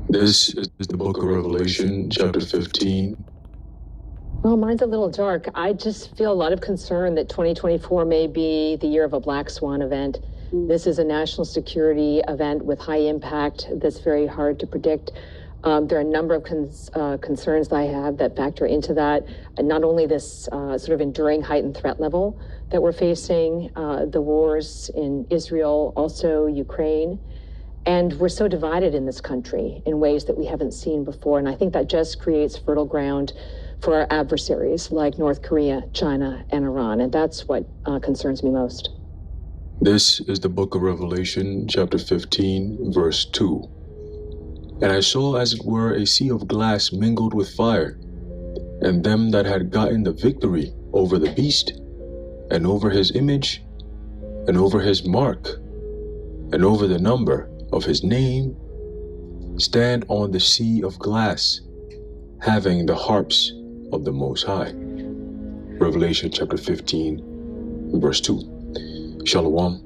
This is the book of Revelation, chapter 15. Well, mine's a little dark. I just feel a lot of concern that 2024 may be the year of a black swan event. This is a national security event with high impact that's very hard to predict. There are a number of concerns that I have that factor into that. And not only this sort of enduring heightened threat level that we're facing, the wars in Israel, also Ukraine. And we're so divided in this country in ways that we haven't seen before. And I think that just creates fertile ground for our adversaries like North Korea, China, and Iran. And that's what concerns me most. This is the book of Revelation, chapter 15, verse 2. And I saw as it were a sea of glass mingled with fire, and them that had gotten the victory over the beast, and over his image, and over his mark, and over the number of his name, stand on the sea of glass, having the harps of the Most High. Revelation chapter 15, verse 2. Shalom.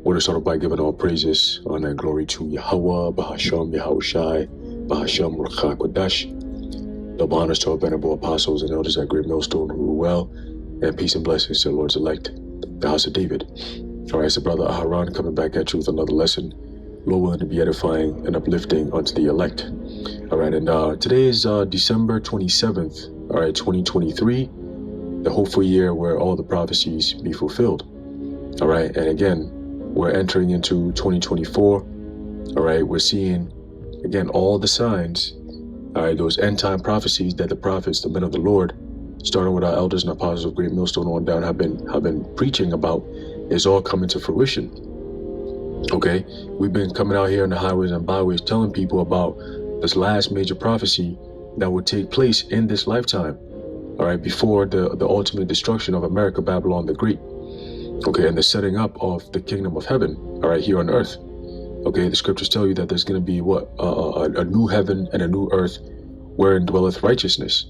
We're to start off by giving all praises, honor, and glory to Yahweh, Bahasham, Yahushai, Bahasham, Ruach HaKodesh. Double honors to our venerable apostles and elders at Great Millstone who rule well, and peace and blessings to the Lord's elect, the house of David. All right, it's the brother Aharon coming back at you with another lesson, Lord willing to be edifying and uplifting unto the elect. All right, and today is December 27th, all right, 2023, the hopeful year where all the prophecies be fulfilled. All right, and again, we're entering into 2024. All right, we're seeing, again, all the signs, all right, those end time prophecies that the prophets, the men of the Lord, starting with our elders and apostles of Great Millstone on down, have been preaching about, is all coming to fruition. Okay, we've been coming out here in the highways and byways telling people about this last major prophecy that would take place in this lifetime, all right, before the ultimate destruction of America, Babylon the Great, okay, and the setting up of the kingdom of heaven, all right, here on earth. Okay, the scriptures tell you that there's going to be a new heaven and a new earth wherein dwelleth righteousness.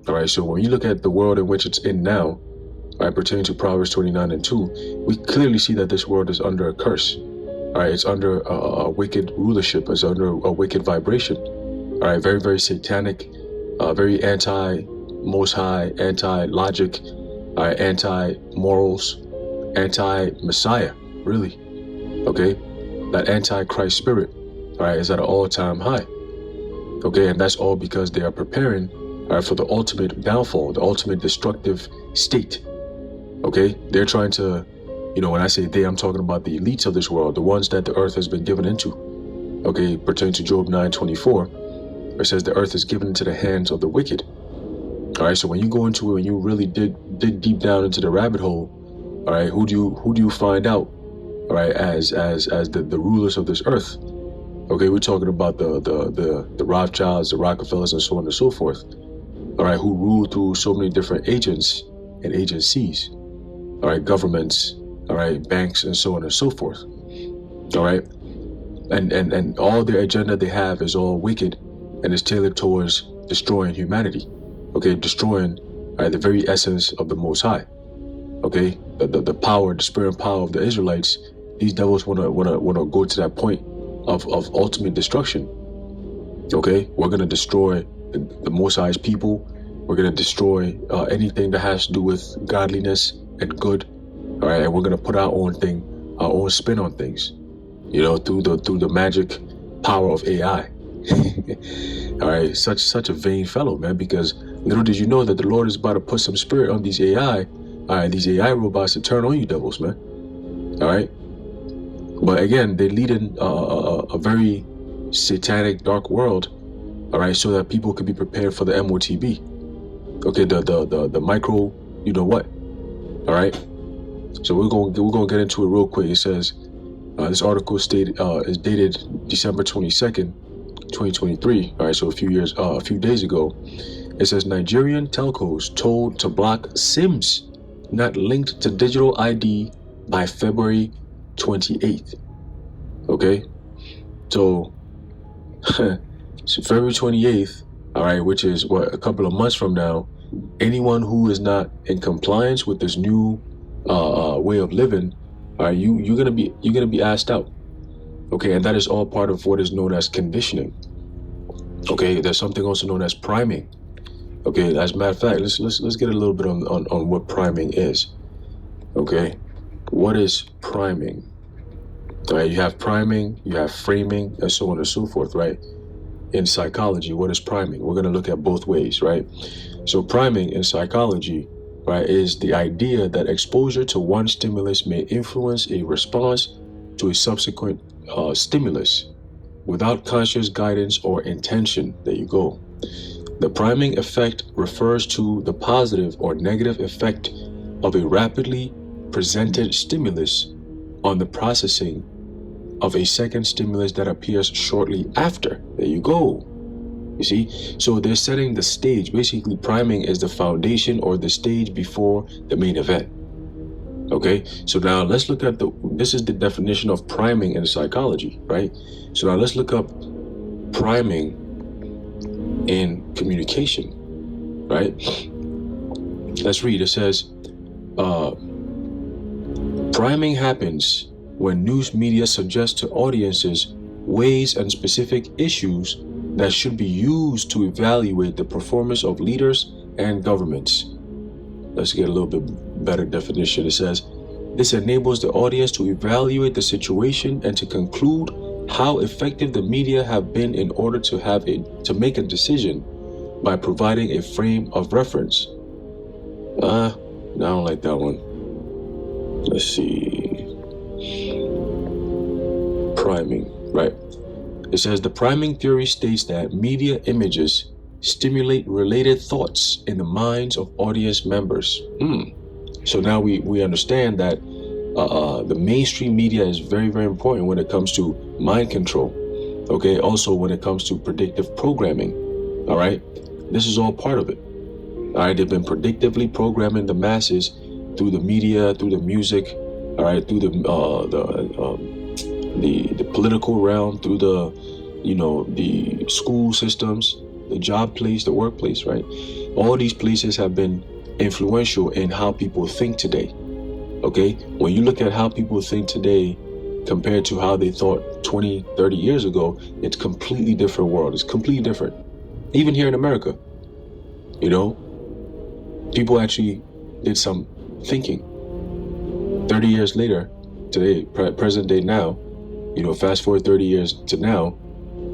All right, so when you look at the world in which it's in now, all right, pertaining to Proverbs 29 and 2, we clearly see that this world is under a curse. All right, it's under a wicked rulership, it's under a wicked vibration. All right, very, very satanic, very anti-Most High, anti-logic, all right, anti-morals, anti-Messiah, really. Okay, that anti-Christ spirit, all right, is at an all-time high. Okay, and that's all because they are preparing, all right, for the ultimate downfall, the ultimate destructive state. Okay, they're trying to, you know, when I say they, I'm talking about the elites of this world, the ones that the earth has been given into. Okay, pertaining to Job 9:24, it says the earth is given into the hands of the wicked. All right, so when you go into it, when you really dig deep down into the rabbit hole, all right, who do you find out, all right, as the rulers of this earth? Okay, we're talking about the Rothschilds, the Rockefellers, and so on and so forth. All right, who rule through so many different agents and agencies. All right, governments, all right, banks, and so on and so forth. All right, and all their agenda they have is all wicked, and is tailored towards destroying humanity. Okay, destroying, all right, the very essence of the Most High. Okay, the power, the spirit and power of the Israelites. These devils wanna go to that point of ultimate destruction. Okay, we're gonna destroy the Most High's people. We're gonna destroy anything that has to do with godliness and good. All right, and we're gonna put our own thing, our own spin on things. You know, through the magic power of AI. All right, such a vain fellow, man. Because little did you know that the Lord is about to put some spirit on these AI. All right, these AI robots to turn on you devils, man. All right, but again, they lead in a very satanic, dark world. All right, so that people can be prepared for the MOTB. Okay, the micro, you know what? All right, so we're gonna get into it real quick. It says this article is dated December 22nd, 2023. All right, so a few days ago. It says Nigerian telcos told to block SIMs not linked to digital ID by February 28th. Okay, so so February 28th, all right, which is what, a couple of months from now, anyone who is not in compliance with this new way of living, all right, you're gonna be asked out. Okay, and that is all part of what is known as conditioning. Okay, there's something also known as priming. Okay, as a matter of fact, let's get a little bit on what priming is. Okay, what is priming? All right, you have priming, you have framing, and so on and so forth, right? In psychology, what is priming? We're going to look at both ways, right? So priming in psychology, right, is the idea that exposure to one stimulus may influence a response to a subsequent stimulus without conscious guidance or intention. There you go. The priming effect refers to the positive or negative effect of a rapidly presented stimulus on the processing of a second stimulus that appears shortly after. There you go. You see? So they're setting the stage. Basically, priming is the foundation or the stage before the main event. Okay? So now let's look at this is the definition of priming in psychology, right? So now let's look up priming in communication, right? Let's read. It says, priming happens when news media suggests to audiences ways and specific issues that should be used to evaluate the performance of leaders and governments. Let's get a little bit better definition. It says, this enables the audience to evaluate the situation and to conclude how effective the media have been in order to make a decision by providing a frame of reference. I don't like that one. Let's see. Priming, right? It says the priming theory states that media images stimulate related thoughts in the minds of audience members. So now we understand that the mainstream media is very, very important when it comes to mind control. Okay, also when it comes to predictive programming. All right, this is all part of it. All right, they've been predictively programming the masses through the media, through the music. All right, through the political realm, through the school systems, the job place, the workplace. Right, all these places have been influential in how people think today. Okay, when you look at how people think today compared to how they thought 20, 30 years ago, it's a completely different world. It's completely different. Even here in America, people actually did some thinking. 30 years later, today, present day now, fast forward 30 years to now,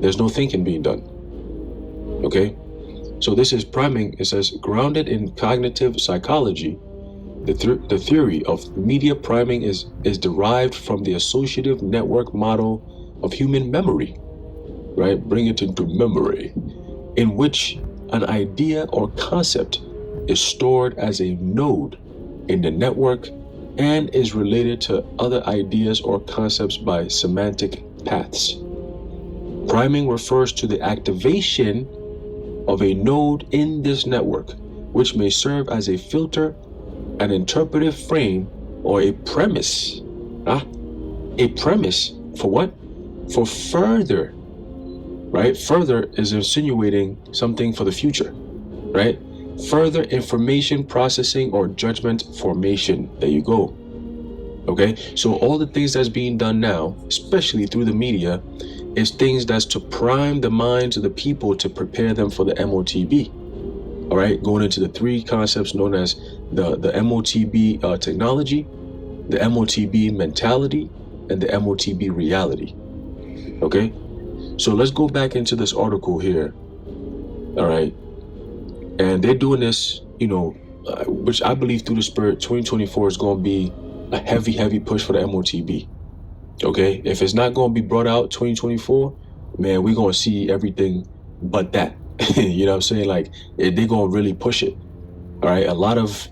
there's no thinking being done. Okay, so this is priming. It says, grounded in cognitive psychology, the theory of media priming is derived from the associative network model of human memory, right? Bring it into memory, in which an idea or concept is stored as a node in the network and is related to other ideas or concepts by semantic paths. Priming refers to the activation of a node in this network, which may serve as a filter, an interpretive frame, or a premise. A premise for what? For further, right? Further is insinuating something for the future, right? Further information processing or judgment formation. There you go. Okay, so all the things that's being done now, especially through the media, is things that's to prime the minds of the people to prepare them for the MOTB. All right, going into the three concepts known as the MOTB technology, the MOTB mentality, and the MOTB reality. Okay, so let's go back into this article here. All right, and they're doing this, which I believe through the spirit, 2024 is going to be a heavy push for the MOTB. Okay, if it's not going to be brought out 2024, man, we're going to see everything but that. You know what I'm saying? Like, they're going to really push it. All right, a lot of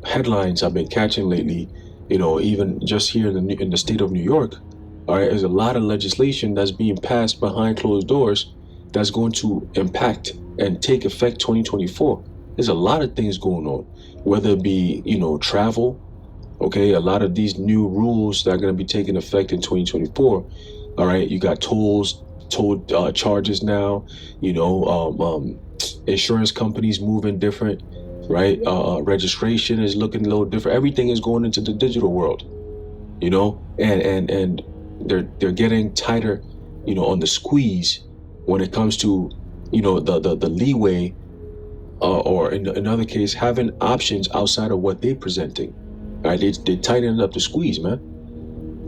headlines I've been catching lately, even just here in the state of New York. All right, there's a lot of legislation that's being passed behind closed doors that's going to impact and take effect 2024. There's a lot of things going on, whether it be, travel. Okay, a lot of these new rules that are going to be taking effect in 2024. All right, you got toll charges now. Insurance companies moving different, right? Registration is looking a little different. Everything is going into the digital world, and they're getting tighter, on the squeeze when it comes to, the leeway, or in another case, having options outside of what they're presenting. All right, they tightened up the squeeze, man.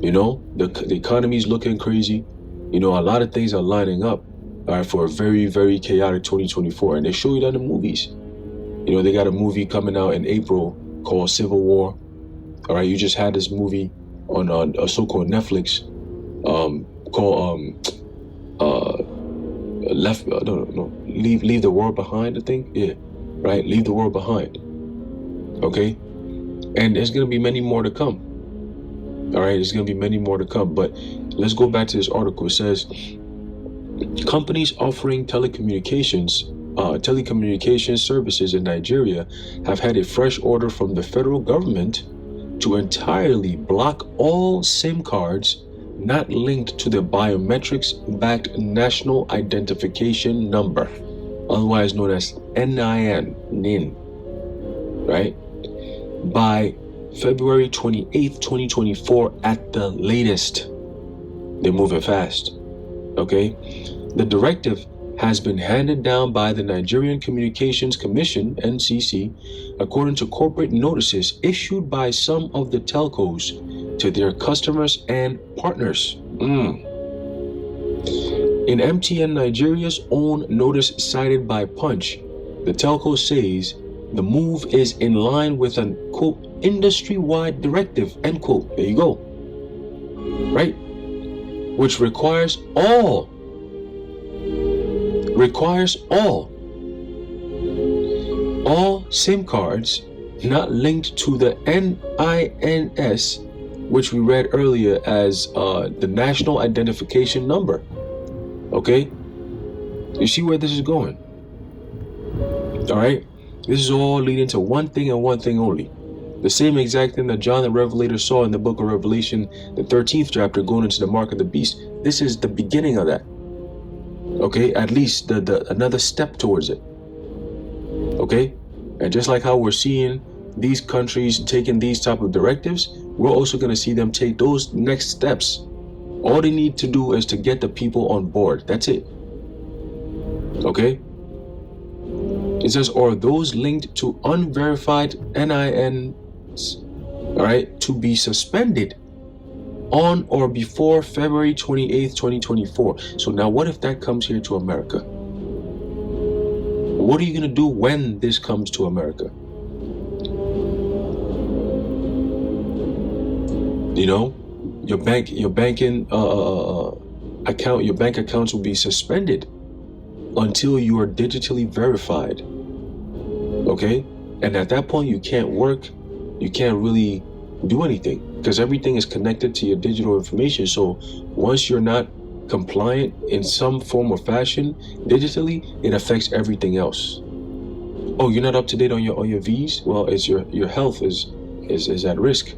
The economy's looking crazy. A lot of things are lining up, all right, for a very, very chaotic 2024, and they show you that in the movies. They got a movie coming out in April called Civil War. All right, you just had this movie on a so-called Netflix called Leave the World Behind, I think. Yeah, right. Leave the World Behind. Okay, and there's gonna be many more to come. All right, there's gonna be many more to come. But let's go back to this article. It says companies offering telecommunications services in Nigeria have had a fresh order from the federal government to entirely block all SIM cards not linked to the biometrics-backed National Identification Number, otherwise known as NIN, right? By February 28th, 2024 at the latest. They're moving fast, okay? The directive has been handed down by the Nigerian Communications Commission, NCC, according to corporate notices issued by some of the telcos to their customers and partners. In MTN Nigeria's own notice cited by Punch, the telco says the move is in line with an, quote, industry-wide directive, end quote. There you go. Right? Which requires all SIM cards not linked to the NINS, which we read earlier as the National Identification Number. Okay? You see where this is going? All right? This is all leading to one thing and one thing only. The same exact thing that John the Revelator saw in the book of Revelation, the 13th chapter, going into the mark of the beast. This is the beginning of that. Okay? At least the another step towards it. Okay? And just like how we're seeing these countries taking these type of directives, we're also going to see them take those next steps. All they need to do is to get the people on board. That's it. Okay? It says, or those linked to unverified NINs, all right, to be suspended on or before February 28th, 2024. So now what if that comes here to America? What are you going to do when this comes to America? Your bank accounts will be suspended until you are digitally verified. Okay? And at that point, you can't work, you can't really do anything because everything is connected to your digital information. So once you're not compliant in some form or fashion digitally, it affects everything else. Oh, you're not up to date on your V's? Well, it's your health is at risk.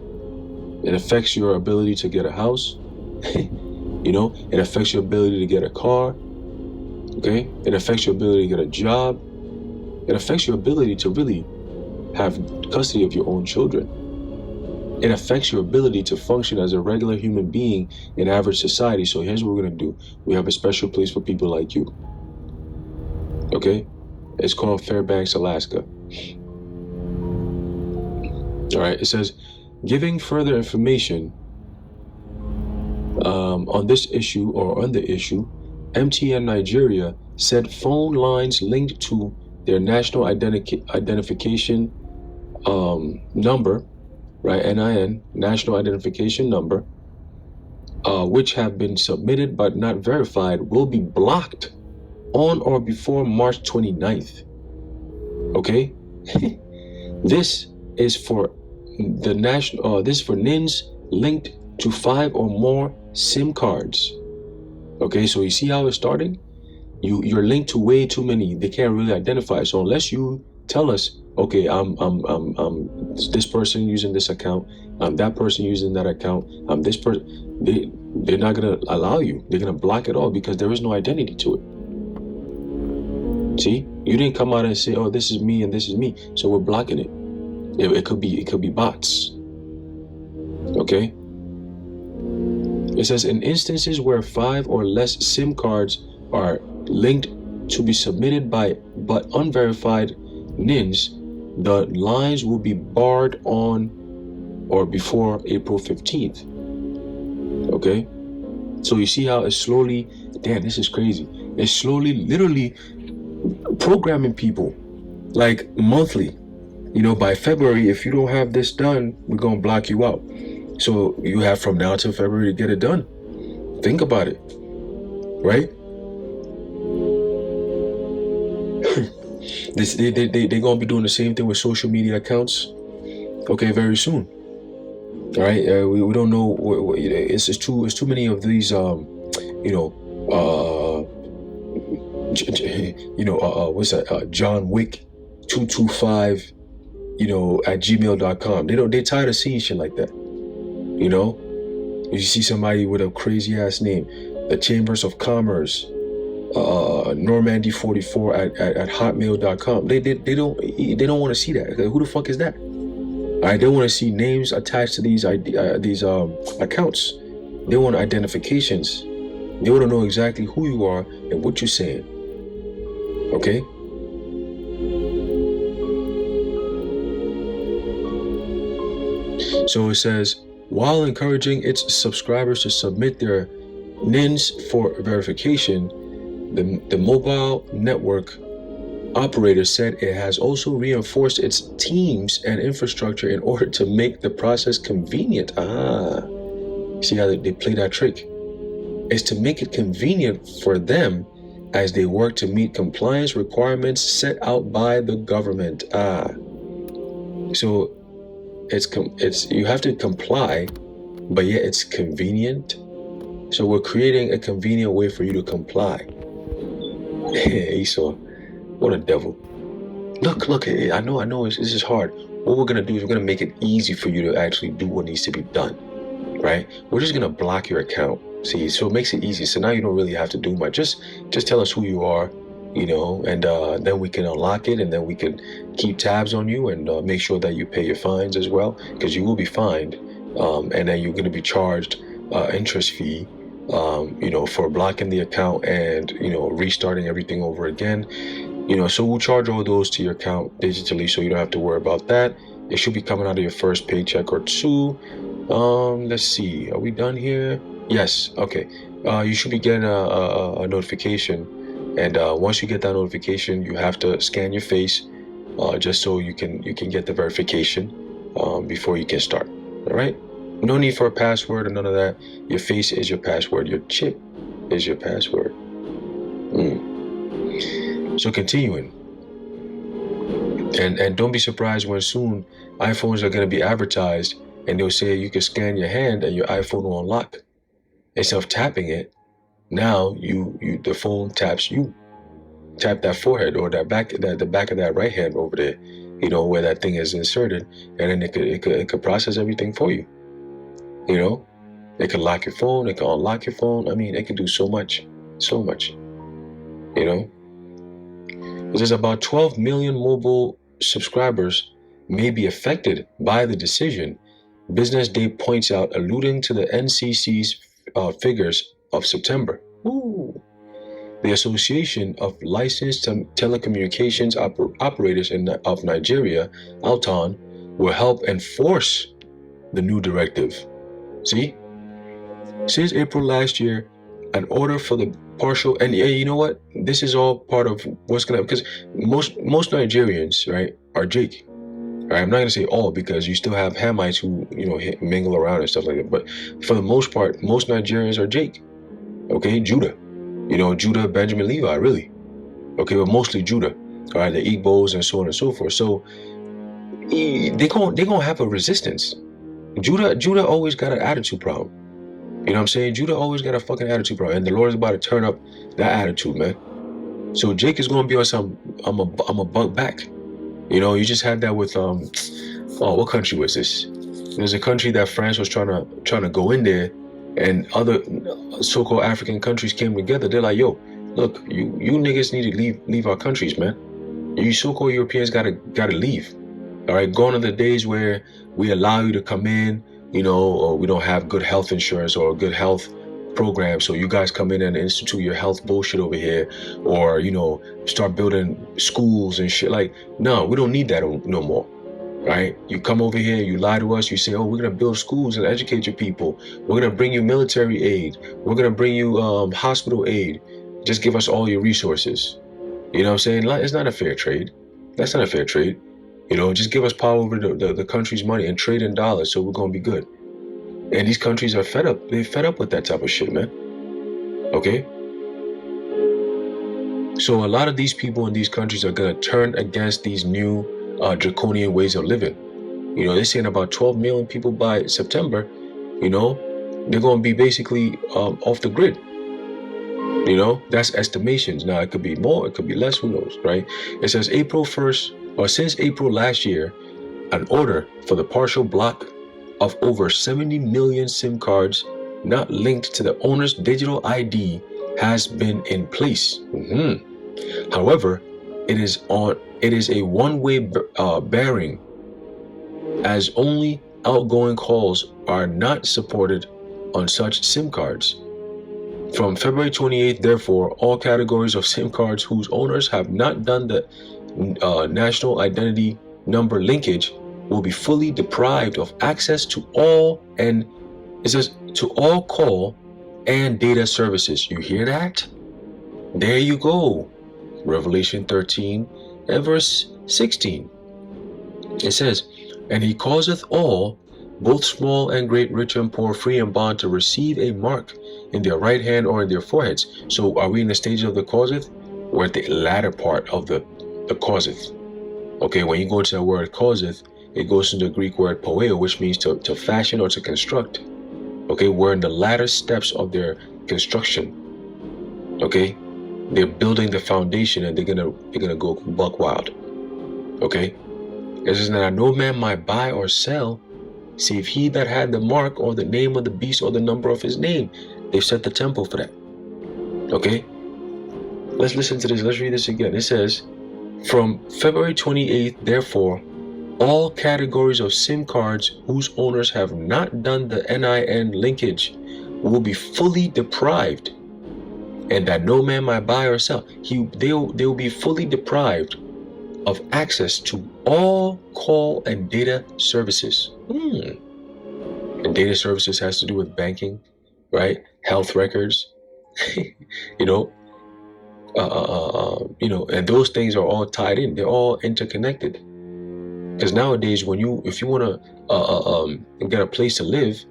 It affects your ability to get a house. It affects your ability to get a car. Okay? It affects your ability to get a job. It affects your ability to really have custody of your own children. It affects your ability to function as a regular human being in average society. So here's what we're going to do. We have a special place for people like you. Okay? It's called Fairbanks, Alaska. All right. It says, giving further information on this issue or on the issue, MTN Nigeria said phone lines linked to their national identification number, right, NIN, National Identification Number, which have been submitted but not verified, will be blocked on or before March 29th. Okay? This is for the national. This is for NINs linked to 5 or more SIM cards. Okay, so you see how it's starting? You're linked to way too many. They can't really identify. So unless you tell us, okay, I'm this person using this account, I'm that person using that account, I'm this person, they're not gonna allow you. They're gonna block it all because there is no identity to it. See, you didn't come out and say, oh, this is me and this is me, so we're blocking it. It could be bots. Okay. It says in instances where 5 or less SIM cards are linked to be submitted by but unverified NINs, the lines will be barred on or before April 15th. Okay? So you see how it's slowly, damn, this is crazy. It's slowly, literally programming people like monthly. You know, by February, if you don't have this done, we're going to block you out. So you have from now till February to get it done. Think about it, right? They're going to be doing the same thing with social media accounts, okay, very soon. All right, we don't know. It's too many of these, what's that? John Wick 225, at gmail.com. They're tired of seeing shit like that. You know, you see somebody with a crazy ass name, the Chambers of Commerce, Normandy 44 at hotmail.com. They don't want to see that. Who the fuck is that? All right, they want to see names attached to these accounts. They want identifications. They want to know exactly who you are and what you're saying. Okay? So it says, while encouraging its subscribers to submit their NINs for verification, the mobile network operator said it has also reinforced its teams and infrastructure in order to make the process convenient. See how they play that trick? It's to make it convenient for them as they work to meet compliance requirements set out by the government. So it's you have to comply, but yet it's convenient. So we're creating a convenient way for you to comply. Esau, what a devil. Look, I know this is hard. What we're gonna do is we're gonna make it easy for you to actually do what needs to be done, right? We're just gonna block your account. See, so it makes it easy. So now you don't really have to do much. Just tell us who you are, and then we can unlock it, and then we can keep tabs on you and make sure that you pay your fines as well, because you will be fined, and then you're gonna be charged interest fee, for blocking the account and restarting everything over again. So we'll charge all those to your account digitally, so you don't have to worry about that. It should be coming out of your first paycheck or two. Let's see, are we done here? Yes. Okay. You should be getting a notification, and once you get that notification, you have to scan your face, just so you can get the verification before you can start. All right. No need for a password or none of that. Your face is your password. Your chip is your password. So continuing, and don't be surprised when soon iPhones are going to be advertised, and they'll say you can scan your hand and your iPhone will unlock. Instead of tapping it, now the phone taps you. Tap that forehead or the back of that right hand over there, where that thing is inserted, and then it could process everything for you. It can lock your phone, it can unlock your phone. I mean, it can do so much. There's about 12 million mobile subscribers may be affected by the decision, Business Day points out, alluding to the NCC's figures of September. Ooh. The Association of Licensed Telecommunications Operators of Nigeria, ALTON, will help enforce the new directive. See? Since April last year, an order for the partial, and you know what? This is all part of what's gonna, because most Nigerians, right, are Jake. All right, I'm not gonna say all, because you still have Hamites who mingle around and stuff like that. But for the most part, most Nigerians are Jake. Okay, Judah. Judah, Benjamin, Levi, really. Okay, but mostly Judah. All right, the Igbos and so on and so forth. So they gonna have a resistance. Judah always got an attitude problem. You know what I'm saying? Judah always got a fucking attitude problem, and the Lord is about to turn up that attitude, man. So Jake is gonna be on some I'm a bug back. You just had that with what country was this? There's a country that France was trying to go in there, and other so-called African countries came together. They're like, yo, look, you niggas need to leave our countries, man. You so-called Europeans gotta leave. All right, gone are the days where we allow you to come in, or we don't have good health insurance or good health program. So you guys come in and institute your health bullshit over here, or start building schools and shit. Like, no, we don't need that no more. Right? You come over here, you lie to us, you say, oh, we're gonna build schools and educate your people. We're gonna bring you military aid. We're gonna bring you hospital aid. Just give us all your resources. You know what I'm saying? It's not a fair trade. That's not a fair trade. Just give us power over the country's money and trade in dollars, so we're gonna be good. And these countries are fed up. They're fed up with that type of shit, man. Okay? So a lot of these people in these countries are gonna turn against these new draconian ways of living. They're saying about 12 million people by September. They're gonna be basically off the grid. That's estimations. Now it could be more, it could be less, who knows, right? It says April 1st, or since April last year, an order for the partial block of over 70 million SIM cards not linked to the owner's digital ID has been in place. However, it is a one-way bearing, as only outgoing calls are not supported on such SIM cards. From February 28th, therefore, all categories of SIM cards whose owners have not done the national identity number linkage will be fully deprived of access to all, and it says to all call and data services. You hear that? There you go. Revelation 13 and verse 16. It says, and he causeth all, both small and great, rich and poor, free and bond, to receive a mark in their right hand or in their foreheads. So are we in the stage of the causeth? We're at the latter part of the causeth. Okay, when you go to the word causeth, it goes to the Greek word poeo, which means to fashion or to construct. Okay, we're in the latter steps of their construction. Okay, they're building the foundation, and they're gonna go buck wild. Okay, it says, now no man might buy or sell save he that had the mark or the name of the beast or the number of his name. They've set the temple for that. Okay, let's listen to this. Let's read this again. It says, from February 28th, therefore, all categories of SIM cards whose owners have not done the NIN linkage will be fully deprived, and that no man might buy or sell. They will be fully deprived of access to all call and data services. And data services has to do with banking, right? Health records, and those things are all tied in. They're all interconnected. Because nowadays, if you want to get a place to live,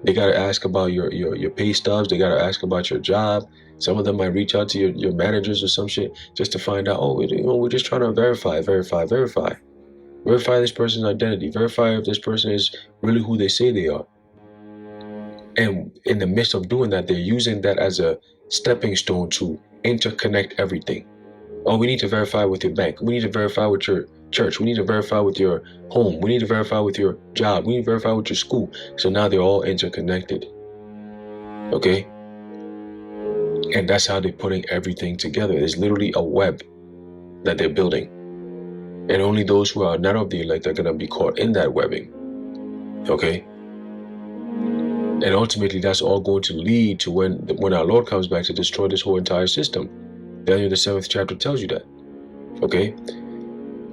they got to ask about your pay stubs. They got to ask about your job. Some of them might reach out to your managers or some shit just to find out, we're just trying to verify this person's identity, verify if this person is really who they say they are. And in the midst of doing that, they're using that as a stepping stone to interconnect everything. Oh, we need to verify with your bank. We need to verify with your church. We need to verify with your home. We need to verify with your job. We need to verify with your school. So now they're all interconnected. Okay? And that's how they're putting everything together. It's literally a web that they're building. And only those who are not of the elect are going to be caught in that webbing. Okay? And ultimately, that's all going to lead to when our Lord comes back to destroy this whole entire system. Daniel, the 7th chapter tells you that. Okay?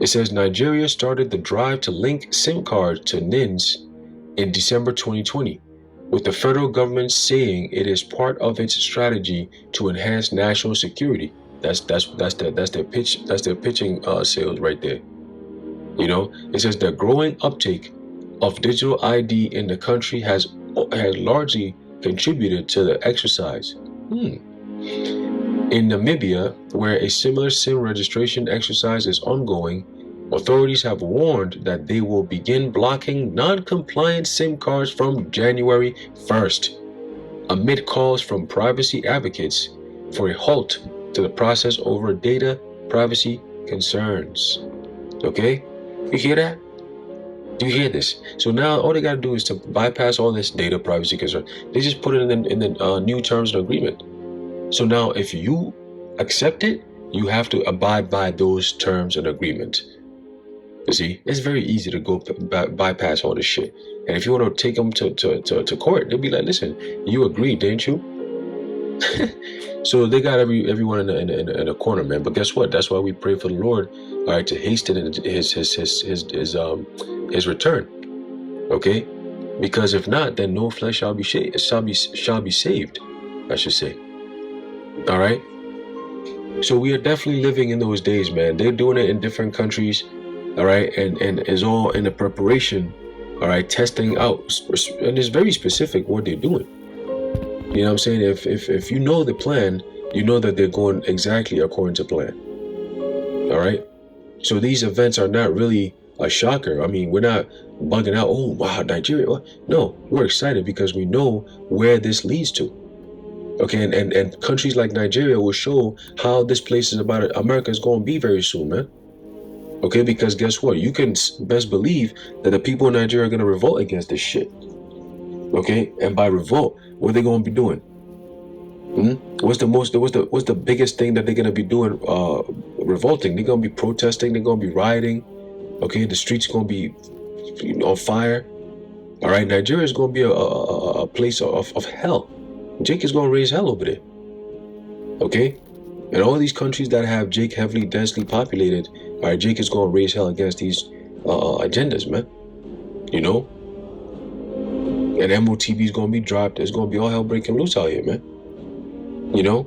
It says Nigeria started the drive to link SIM cards to NINs in December 2020, with the federal government saying it is part of its strategy to enhance national security. That's their pitch. That's their pitching sales right there. It says the growing uptake of digital ID in the country has largely contributed to the exercise. In Namibia, where a similar SIM registration exercise is ongoing, authorities have warned that they will begin blocking non-compliant SIM cards from January 1st, amid calls from privacy advocates for a halt to the process over data privacy concerns. Okay? You hear that? Do you hear this? So now all they got to do is to bypass all this data privacy concern. They just put it in the new terms and agreement. So now if you accept it, you have to abide by those terms and agreement. You see, it's very easy to go bypass all this shit. And if you want to take them to court, they'll be like, listen, you agreed, didn't you? So they got everyone in a corner, man. But guess what? That's why we pray for the Lord, all right, to hasten his return. Okay, because if not, then no flesh shall be saved. I should say. All right. So we are definitely living in those days, man. They're doing it in different countries, all right, and is all in the preparation, all right, testing out, and it's very specific what they're doing. You know what I'm saying? If you know the plan, you know that they're going exactly according to plan. All right. So these events are not really a shocker. I mean, we're not bugging out. Oh wow, Nigeria. No, we're excited because we know where this leads to. Okay, and countries like Nigeria will show how this place is about it. America is going to be very soon, man. Okay, because guess what? You can best believe that the people in Nigeria are going to revolt against this shit. Okay, and by revolt, what are they going to be doing? What's the biggest thing that they're going to be doing? Revolting. They're going to be protesting. They're going to be rioting. Okay, the streets going to be on fire. All right, Nigeria is going to be a place of hell. Jake is going to raise hell over there. Okay, and all these countries that have Jake heavily, densely populated, all right, Jake is going to raise hell against these agendas, man. You know, and MOTB is going to be dropped. There's going to be all hell breaking loose out here, man. You know,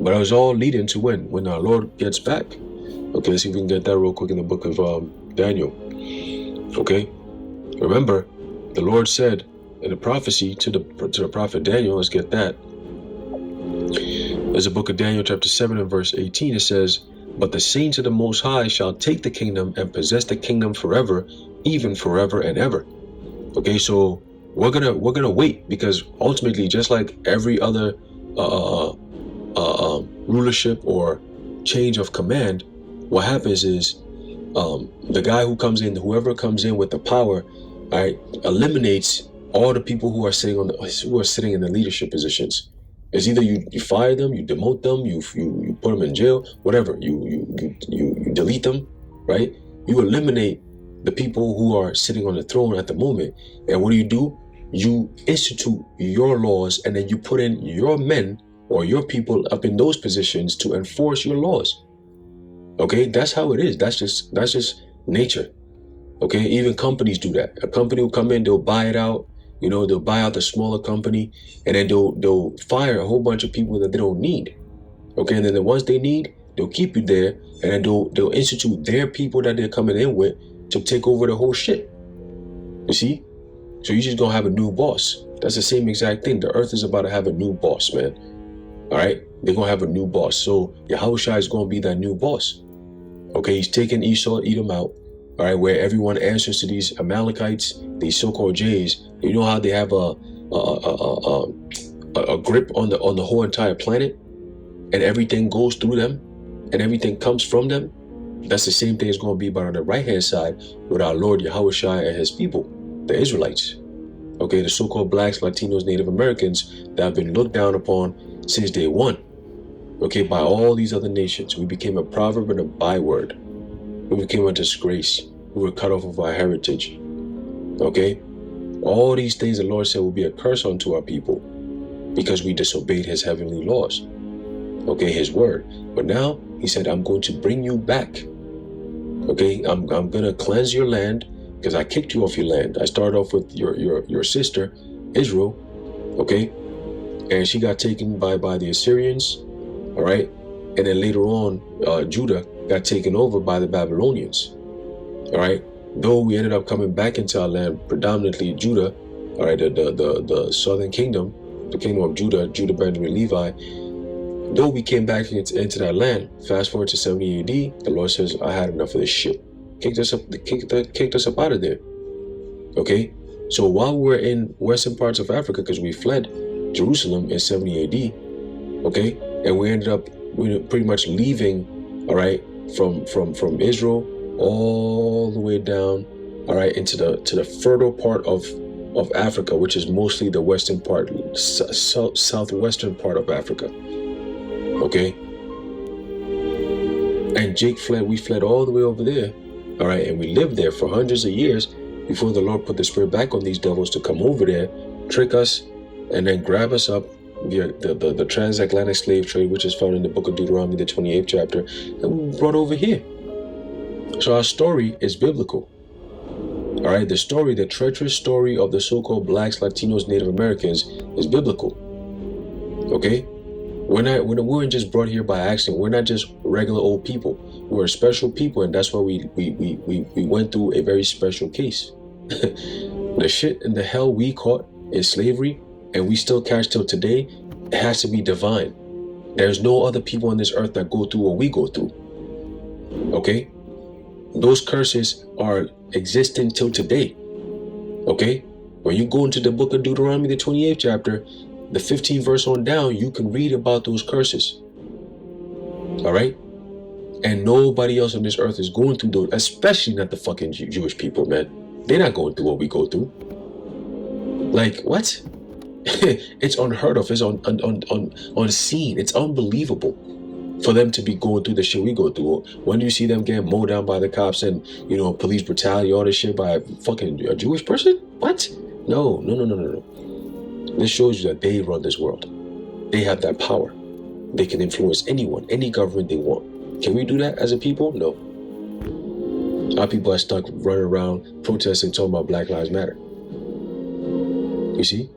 but it was all leading to when our Lord gets back. Okay, let's see if we can get that real quick in the book of Daniel. Okay, remember, the Lord said in the prophecy to the prophet Daniel. Let's get that. There's a book of Daniel chapter 7 and verse 18. It says, "But the saints of the Most High shall take the kingdom and possess the kingdom forever, even forever and ever." Okay, so we're gonna wait, because ultimately, just like every other rulership or change of command, what happens is the guy who comes in, whoever comes in with the power, right, eliminates all the people who are sitting in the leadership positions. It's either you fire them, you demote them, you put them in jail, whatever. You delete them, right? You eliminate the people who are sitting on the throne at the moment. And what do? You institute your laws, and then you put in your men or your people up in those positions to enforce your laws. Okay, that's how it is. That's just nature. Okay, even companies do that. A company will come in, they'll buy it out. You know, they'll buy out the smaller company, and then they'll fire a whole bunch of people that they don't need. Okay, and then the ones they need, they'll keep you there, and then they'll institute their people that they're coming in with to take over the whole shit. You see? So you're just gonna have a new boss. That's the same exact thing. The earth is about to have a new boss, man. All right, they're gonna have a new boss. So Yahushua is gonna be that new boss. Okay, he's taking Esau, Edom out. All right, where everyone answers to these Amalekites, these so-called Jays. You know how they have a grip on the whole entire planet, and everything goes through them, and everything comes from them. That's the same thing is going to be about on the right-hand side with our Lord Yahushua and his people, the Israelites. Okay, the so-called blacks, Latinos, Native Americans that have been looked down upon since day one. Okay, by all these other nations. We became a proverb and a byword. We became a disgrace. We were cut off of our heritage. Okay? All these things the Lord said will be a curse unto our people because we disobeyed his heavenly laws. Okay, his word. But now he said, I'm going to bring you back. Okay, I'm going to cleanse your land because I kicked you off your land. I started off with your sister, Israel. Okay? And she got taken by the Assyrians. All right? And then later on, Judah got taken over by the Babylonians. All right, though we ended up coming back into our land, predominantly Judah. All right, the southern kingdom, the kingdom of Judah, Benjamin, Levi. Though we came back into that land, fast forward to 70 AD, the Lord says, "I had enough of this shit." Kicked us up out of there. Okay, so while we're in western parts of Africa, because we fled Jerusalem in 70 AD, okay, and we ended up pretty much leaving, all right, from Israel all the way down, all right, into the fertile part of Africa, which is mostly the western part, southwestern part of Africa. Okay, and Jake fled. We fled all the way over there, all right, and we lived there for hundreds of years before the Lord put the spirit back on these devils to come over there, trick us, and then grab us up, the transatlantic slave trade, which is found in the book of Deuteronomy, the 28th chapter, and brought over here. So our story is biblical. All right, the story, the treacherous story of the so-called blacks, Latinos, Native Americans is biblical. Okay? We weren't just brought here by accident. We're not just regular old people. We're special people, and that's why we went through a very special case. The shit and the hell we caught in slavery, and we still catch till today, it has to be divine. There's no other people on this earth that go through what we go through. Okay? Those curses are existing till today. Okay? When you go into the book of Deuteronomy, the 28th chapter, the 15th verse on down, you can read about those curses. All right? And nobody else on this earth is going through those, especially not the fucking Jewish people, man. They're not going through what we go through. Like, what? It's unheard of. It's unseen. It's unbelievable for them to be going through the shit we go through. When do you see them getting mowed down by the cops and, police brutality, all this shit by a fucking a Jewish person? What? No. This shows you that they run this world. They have that power. They can influence anyone, any government they want. Can we do that as a people? No. Our people are stuck running around protesting, talking about Black Lives Matter. You see?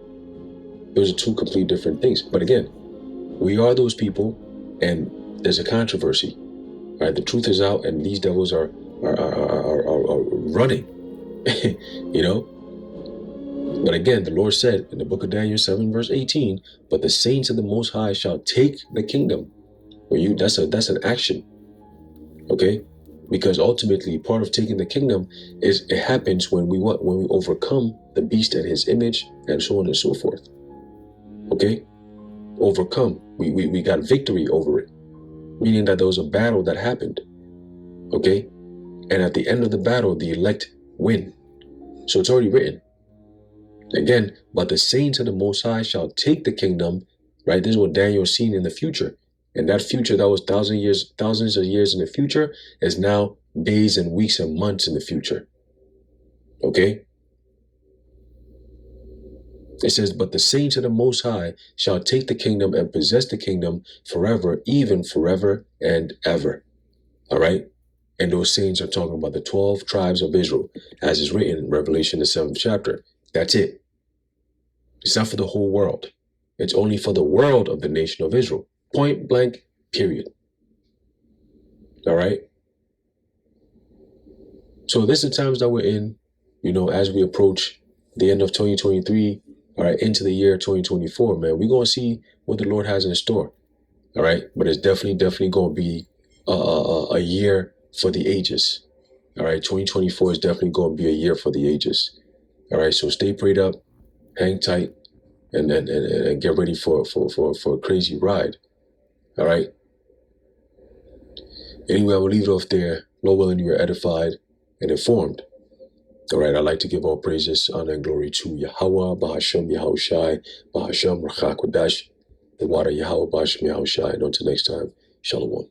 Those are two complete different things. But again, we are those people, and there's a controversy. Right? The truth is out, and these devils are running. But again, the Lord said in the book of Daniel 7 verse 18, but the saints of the Most High shall take the kingdom. That's an action. Okay? Because ultimately, part of taking the kingdom is it happens when we overcome the beast and his image and so on and so forth. Okay? Overcome. We got victory over it. Meaning that there was a battle that happened. Okay? And at the end of the battle, the elect win. So it's already written. Again, but the saints of the Most High shall take the kingdom. Right? This is what Daniel's seen in the future. And that future that was thousands of years in the future is now days and weeks and months in the future. Okay? It says, but the saints of the Most High shall take the kingdom and possess the kingdom forever, even forever and ever. All right? And those saints are talking about the 12 tribes of Israel, as is written in Revelation, the 7th chapter. That's it. It's not for the whole world. It's only for the world of the nation of Israel. Point blank, period. All right? So this is the times that we're in, as we approach the end of 2023, all right, into the year 2024, man. We're going to see what the Lord has in store. All right? But it's definitely going to be a year for the ages. All right? 2024 is definitely going to be a year for the ages. All right? So stay prayed up, hang tight, and get ready for a crazy ride. All right. Anyway, I will leave it off there. Lord willing, you are edified and informed. All right. I'd like to give all praises, honor, and glory to Yahweh, Bahashem, Yahushai, Bahashem, Rachakodash, the water Yahweh, Bahashem, Yahushai. And until next time, Shalom.